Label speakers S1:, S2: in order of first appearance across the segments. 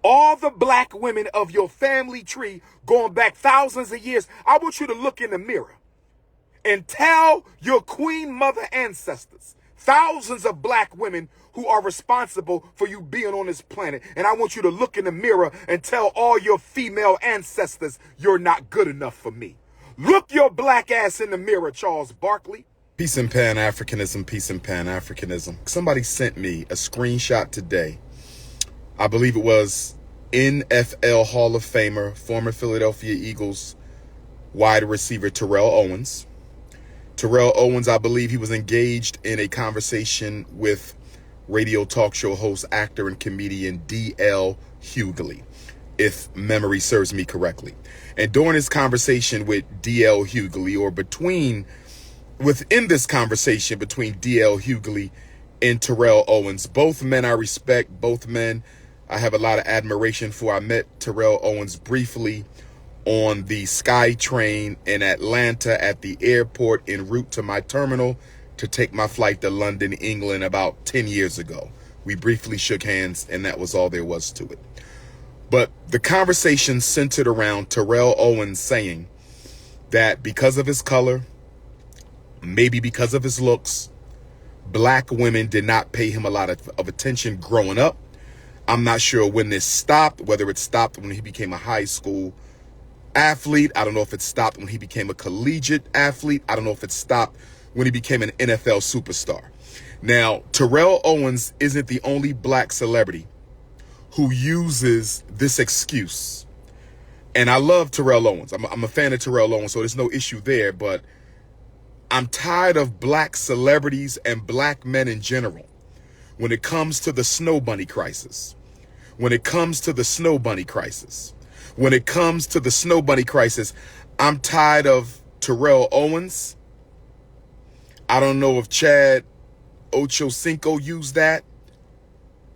S1: all the black women of your family tree going back thousands of years, I want you to look in the mirror and tell your queen mother ancestors, thousands of black women who are responsible for you being on this planet. And I want you to look in the mirror and tell all your female ancestors, you're not good enough for me. Look your black ass in the mirror, Charles Barkley.
S2: Peace and Pan-Africanism, peace and Pan-Africanism. Somebody sent me a screenshot today. I believe it was NFL Hall of Famer, former Philadelphia Eagles wide receiver Terrell Owens. Terrell Owens, I believe he was engaged in a conversation with radio talk show host, actor, and comedian D.L.UMAR, if memory serves me correctly. And during his conversation with D.L.UMAR, or within this conversation between D.L.UMAR and Terrell Owens, both men I respect, both men I have a lot of admiration for. I met Terrell Owens briefly on the SkyTrain in Atlanta at the airport en route to my terminal to take my flight to London, England about 10 years ago. We briefly shook hands and that was all there was to it. But the conversation centered around Terrell Owens saying that because of his color, maybe because of his looks, black women did not pay him a lot of attention growing up. I'm not sure when this stopped, whether it stopped when he became a high school athlete. I don't know if it stopped when he became a collegiate athlete. I don't know if it stopped when he became an NFL superstar. Now, Terrell Owens isn't the only black celebrity who uses this excuse. And I love Terrell Owens. I'm a fan of Terrell Owens, so there's no issue there. But I'm tired of black celebrities and black men in general when it comes to the SnowBunny crisis. When it comes to the SnowBunny crisis. When it comes to the SnowBunny crisis, I'm tired of Terrell Owens. I don't know if Chad Ochocinco used that.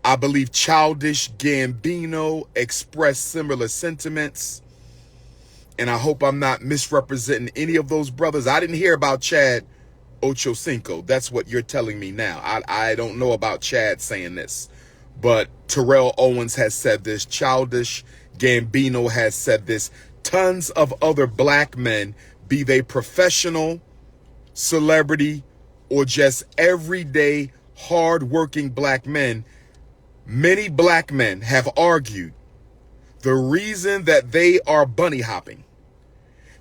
S2: I believe Childish Gambino expressed similar sentiments. And I hope I'm not misrepresenting any of those brothers. I didn't hear about Chad Ochocinco. That's what you're telling me now. I don't know about Chad saying this. But Terrell Owens has said this. Childish Gambino has said this. Tons of other black men, be they professional, celebrity, or just everyday, hard-working black men, many black men have argued the reason that they are bunny hopping.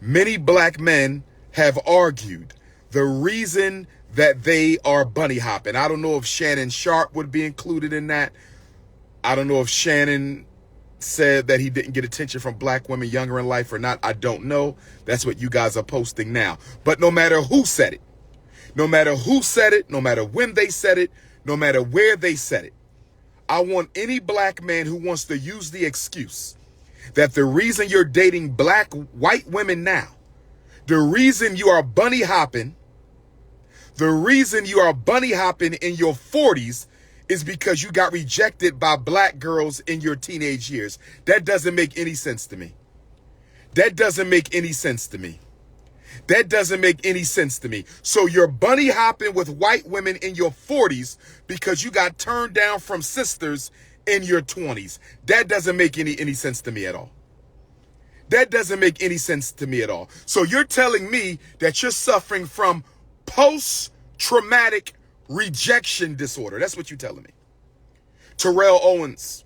S2: Many black men have argued the reason that they are bunny hopping. I don't know if Shannon Sharp would be included in that. I don't know if Shannon said that he didn't get attention from black women younger in life or not. I don't know. That's what you guys are posting now. But no matter who said it, no matter who said it, no matter when they said it, no matter where they said it, I want any black man who wants to use the excuse that the reason you're dating white women now, the reason you are bunny hopping, the reason you are bunny hopping in your 40s is because you got rejected by black girls in your teenage years. That doesn't make any sense to me. That doesn't make any sense to me. That doesn't make any sense to me. So you're bunny hopping with white women in your 40s because you got turned down from sisters in your 20s. That doesn't make any sense to me at all. That doesn't make any sense to me at all. So you're telling me that you're suffering from post-traumatic rejection disorder. That's what you're telling me. Terrell Owens,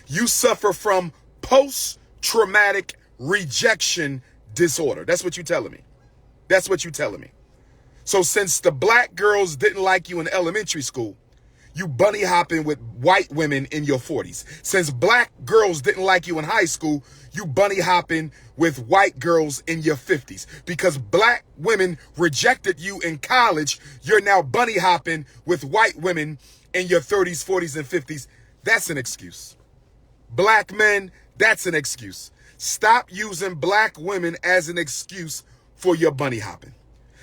S2: you suffer from post-traumatic rejection disorder. That's what you're telling me. That's what you're telling me. So since the black girls didn't like you in elementary school, you bunny hopping with white women in your 40s. Since black girls didn't like you in high school, you bunny hopping with white girls in your 50s. Because black women rejected you in college, you're now bunny hopping with white women in your 30s, 40s, and 50s. That's an excuse. Black men, that's an excuse. Stop using black women as an excuse for your bunny hopping.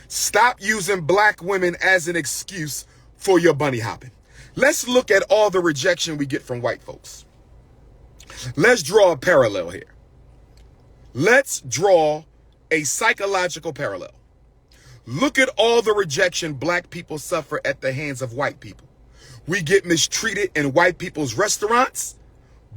S2: Stop using black women as an excuse for your bunny hopping. Let's look at all the rejection we get from white folks. Let's draw a parallel here. Let's draw a psychological parallel. Look at all the rejection black people suffer at the hands of white people. We get mistreated in white people's restaurants.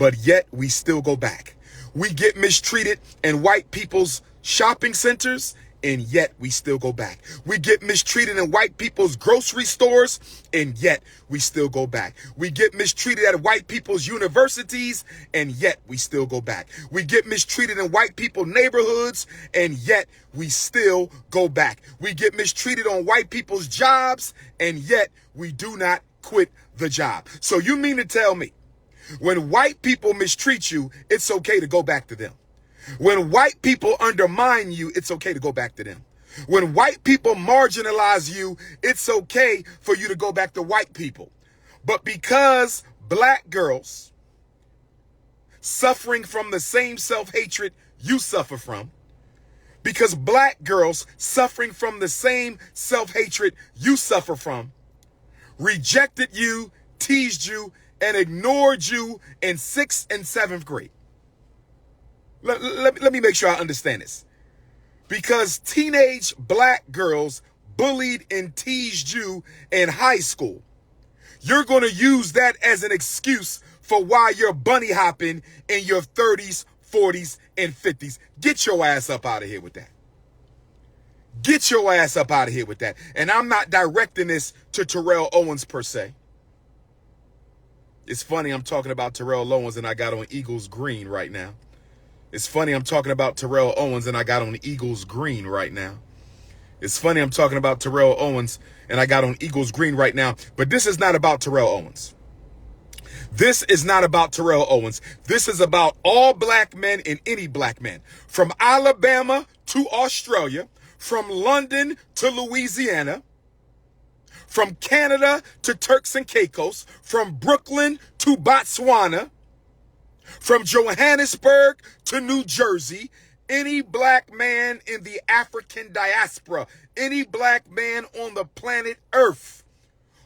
S2: but yet we still go back. We get mistreated in white people's shopping centers, and yet we still go back. We get mistreated in white people's grocery stores, and yet we still go back. We get mistreated at white people's universities, and yet we still go back. We get mistreated in white people's neighborhoods, and yet we still go back. We get mistreated on white people's jobs, and yet we do not quit the job. So you mean to tell me, when white people mistreat you, it's okay to go back to them? When white people undermine you, it's okay to go back to them. When white people marginalize you, it's okay for you to go back to white people. But because black girls suffering from the same self-hatred you suffer from, because black girls suffering from the same self-hatred you suffer from, rejected you, teased you, and ignored you in 6th and 7th grade. Let me make sure I understand this. Because teenage black girls bullied and teased you in high school, you're going to use that as an excuse for why you're bunny hopping in your 30s, 40s, and 50s. Get your ass up out of here with that. Get your ass up out of here with that. And I'm not directing this to Terrell Owens per se. It's funny I'm talking about Terrell Owens and I got on Eagles green right now. It's funny I'm talking about Terrell Owens and I got on Eagles green right now. It's funny I'm talking about Terrell Owens and I got on Eagles green right now. But this is not about Terrell Owens. This is not about Terrell Owens. This is about all black men and any black man. From Alabama to Australia, from London to Louisiana, from Canada to Turks and Caicos, from Brooklyn to Botswana, from Johannesburg to New Jersey, any black man in the African diaspora, any black man on the planet Earth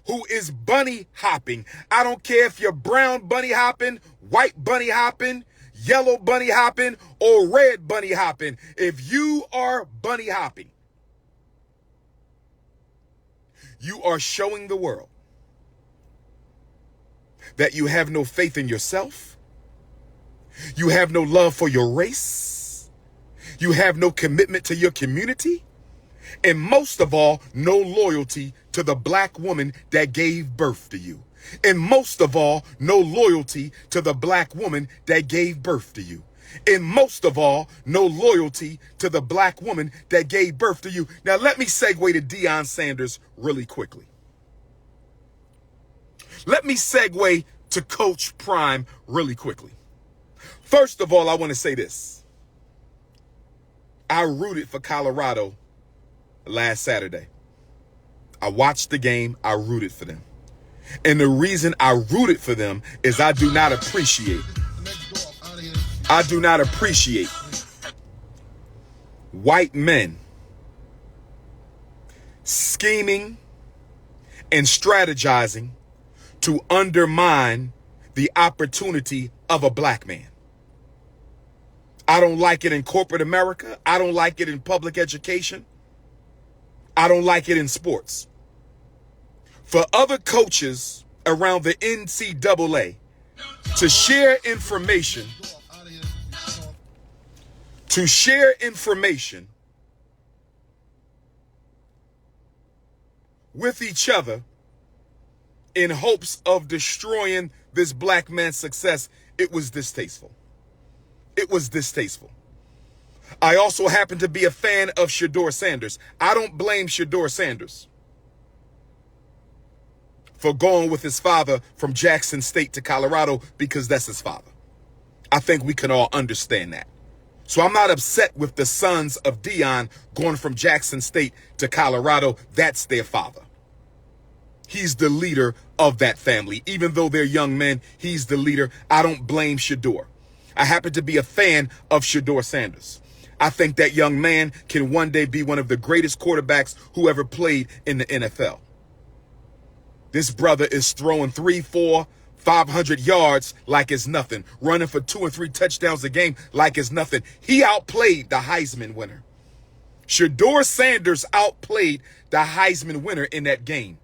S2: who is bunny hopping. I don't care if you're brown bunny hopping, white bunny hopping, yellow bunny hopping, or red bunny hopping. If you are bunny hopping, you are showing the world that you have no faith in yourself. You have no love for your race. You have no commitment to your community. And most of all, no loyalty to the black woman that gave birth to you. And most of all, no loyalty to the black woman that gave birth to you. And most of all, no loyalty to the black woman that gave birth to you. Now, let me segue to Deion Sanders really quickly. Let me segue to Coach Prime really quickly. First of all, I want to say this. I rooted for Colorado last Saturday. I watched the game. I rooted for them. And the reason I rooted for them is I do not appreciate white men scheming and strategizing to undermine the opportunity of a black man. I don't like it in corporate America. I don't like it in public education. I don't like it in sports. For other coaches around the NCAA to share information with each other in hopes of destroying this black man's success, it was distasteful. It was distasteful. I also happen to be a fan of Shedeur Sanders. I don't blame Shedeur Sanders for going with his father from Jackson State to Colorado because that's his father. I think we can all understand that. So I'm not upset with the sons of Deion going from Jackson State to Colorado. That's their father. He's the leader of that family. Even though they're young men, he's the leader. I don't blame Shedeur. I happen to be a fan of Shedeur Sanders. I think that young man can one day be one of the greatest quarterbacks who ever played in the NFL. This brother is throwing 3, 4, 500 yards like it's nothing, running for 2 and 3 touchdowns a game like it's nothing. He outplayed the Heisman winner. Shedeur Sanders outplayed the Heisman winner in that game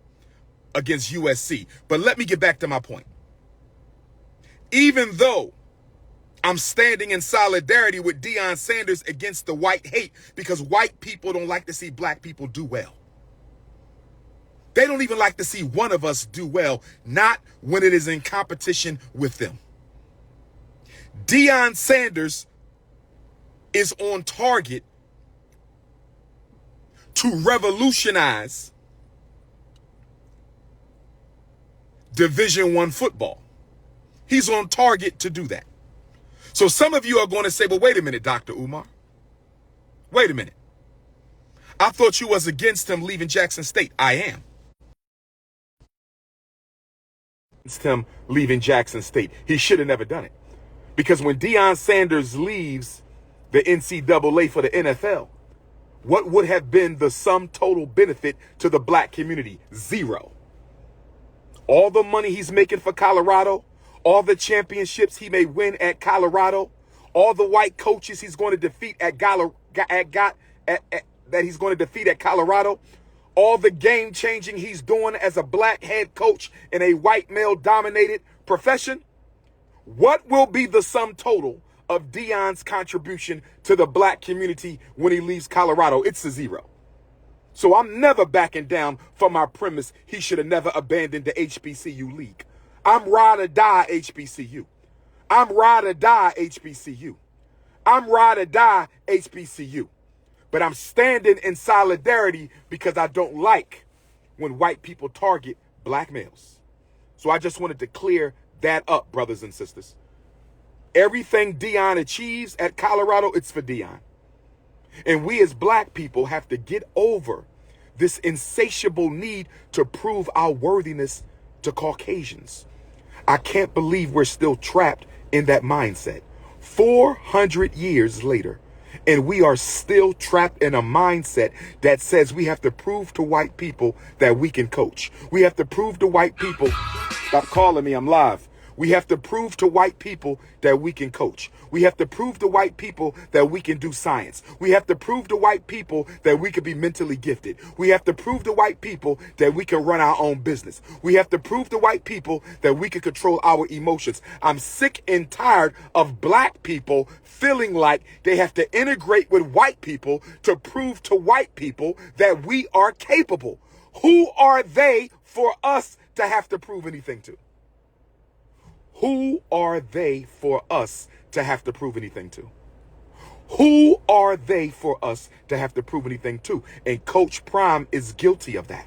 S2: against USC. But let me get back to my point. Even though I'm standing in solidarity with Deion Sanders against the white hate, because white people don't like to see black people do well. They don't even like to see one of us do well, not when it is in competition with them. Deion Sanders is on target to revolutionize Division I football. He's on target to do that. So some of you are going to say, well, wait a minute, Dr. Umar. Wait a minute. I thought you was against him leaving Jackson State. I am. Against him leaving Jackson State. He should have never done it. Because when Deion Sanders leaves the NCAA for the NFL, what would have been the sum total benefit to the black community? Zero. All the money he's making for Colorado, all the championships he may win at Colorado, all the white coaches he's going to defeat that he's going to defeat at Colorado, all the game changing he's doing as a black head coach in a white male dominated profession. What will be the sum total of Deion's contribution to the black community when he leaves Colorado? It's a zero. So I'm never backing down from my premise he should have never abandoned the HBCU league. I'm ride or die HBCU. I'm ride or die HBCU. I'm ride or die HBCU. But I'm standing in solidarity because I don't like when white people target black males. So I just wanted to clear that up, brothers and sisters. Everything Deion achieves at Colorado, it's for Deion. And we as black people have to get over this insatiable need to prove our worthiness to Caucasians. I can't believe we're still trapped in that mindset 400 years later. And we are still trapped in a mindset that says we have to prove to white people that we can coach. We have to prove to white people, stop calling me, I'm live. We have to prove to white people that we can coach. We have to prove to white people that we can do science. We have to prove to white people that we can be mentally gifted. We have to prove to white people that we can run our own business. We have to prove to white people that we can control our emotions. I'm sick and tired of black people feeling like they have to integrate with white people to prove to white people that we are capable. Who are they for us to have to prove anything to? Who are they for us to have to prove anything to? Who are they for us to have to prove anything to? And Coach Prime is guilty of that.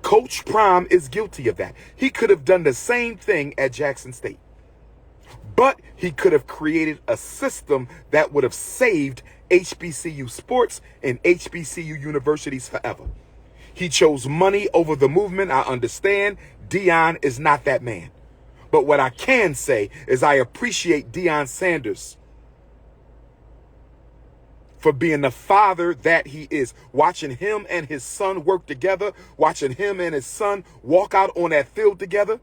S2: Coach Prime is guilty of that. He could have done the same thing at Jackson State. But he could have created a system that would have saved HBCU sports and HBCU universities forever. He chose money over the movement. I understand Deion is not that man. But what I can say is I appreciate Deion Sanders for being the father that he is. Watching him and his son work together, watching him and his son walk out on that field together,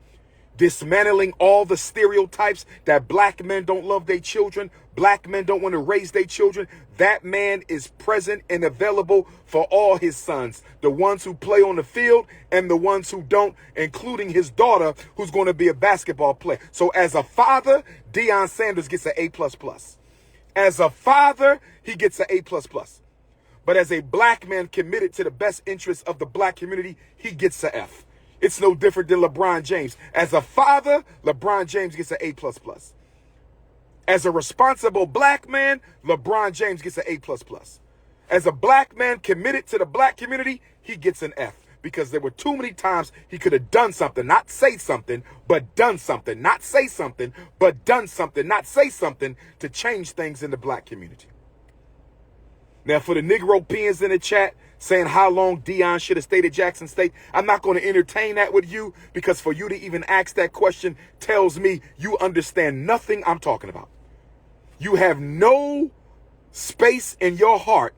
S2: dismantling all the stereotypes that black men don't love their children, black men don't want to raise their children. That man is present and available for all his sons, the ones who play on the field and the ones who don't, including his daughter, who's going to be a basketball player. So as a father, Deion Sanders gets an A++. As a father, he gets an A++. But as a black man committed to the best interests of the black community, he gets an F. It's no different than LeBron James. As a father, LeBron James gets an A++. As a responsible black man, LeBron James gets an A++. As a black man committed to the black community, he gets an F. Because there were too many times he could have done something, not say something, but done something. Not say something, but done something. Not say something to change things in the black community. Now, for the Negro peons in the chat saying how long Deion should have stayed at Jackson State, I'm not going to entertain that with you, because for you to even ask that question tells me you understand nothing I'm talking about. You have no space in your heart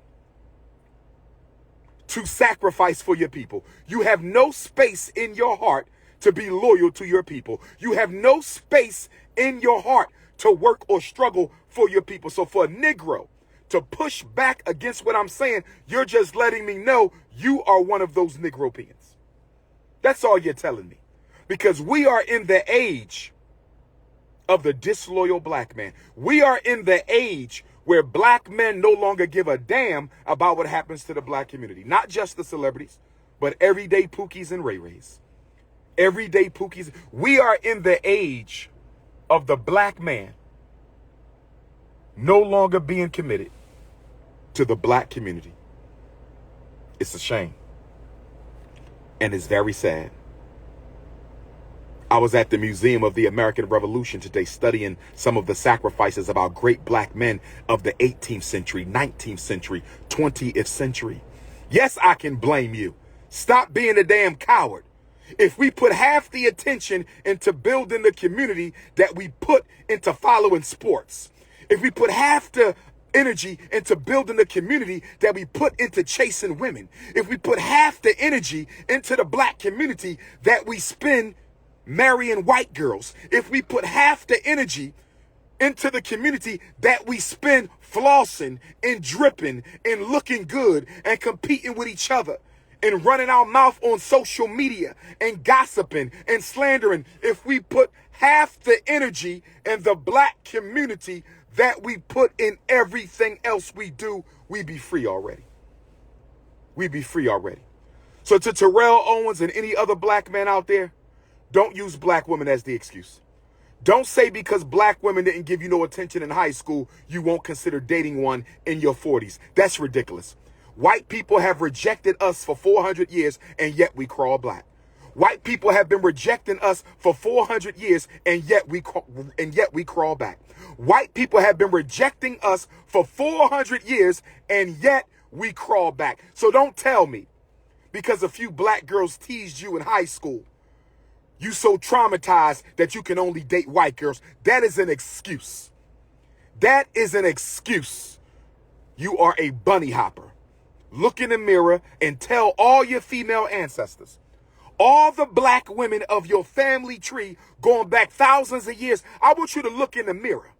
S2: to sacrifice for your people. You have no space in your heart to be loyal to your people. You have no space in your heart to work or struggle for your people. So for a Negro to push back against what I'm saying, you're just letting me know you are one of those Negro peons. That's all you're telling me. Because we are in the age
S1: of the disloyal black man. We are in the age where black men no longer give a damn about what happens to the black community. Not just the celebrities, but everyday Pookies and Ray Rays. Everyday Pookies. We are in the age of the black man no longer being committed to the black community. It's a shame. And it's very sad. I was at the Museum of the American Revolution today studying some of the sacrifices of our great black men of the 18th century, 19th century, 20th century. Yes, I can blame you. Stop being a damn coward. If we put half the attention into building the community that we put into following sports, if we put half the energy into building the community that we put into chasing women, if we put half the energy into the black community that we spend marrying white girls, if we put half the energy into the community that we spend flossing and dripping and looking good and competing with each other and running our mouth on social media and gossiping and slandering, if we put half the energy in the black community that we put in everything else we do, we be free already. We be free already. So to Terrell Owens and any other black man out there, don't use black women as the excuse. Don't say because black women didn't give you no attention in high school, you won't consider dating one in your 40s. That's ridiculous. White people have rejected us for 400 years, and yet we crawl black. White people have been rejecting us for 400 years, and yet we crawl back. White people have been rejecting us for 400 years, and yet we crawl back. So don't tell me because a few black girls teased you in high school, you so traumatized that you can only date white girls. That is an excuse. That is an excuse. You are a bunny hopper. Look in the mirror and tell all your female ancestors, all the black women of your family tree going back thousands of years, I want you to look in the mirror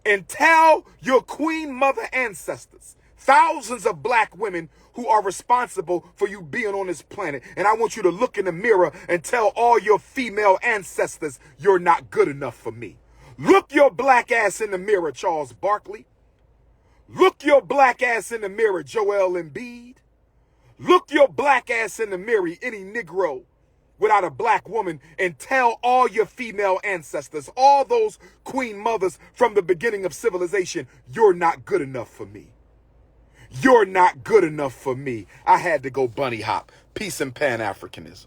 S1: and tell your queen mother ancestors, thousands of black women who are responsible for you being on this planet. And I want you to look in the mirror and tell all your female ancestors, you're not good enough for me. Look your black ass in the mirror, Charles Barkley. Look your black ass in the mirror, Joel Embiid. Look your black ass in the mirror, any Negro without a black woman, and tell all your female ancestors, all those queen mothers from the beginning of civilization, you're not good enough for me. You're not good enough for me. I had to go bunny hop. Peace and Pan-Africanism.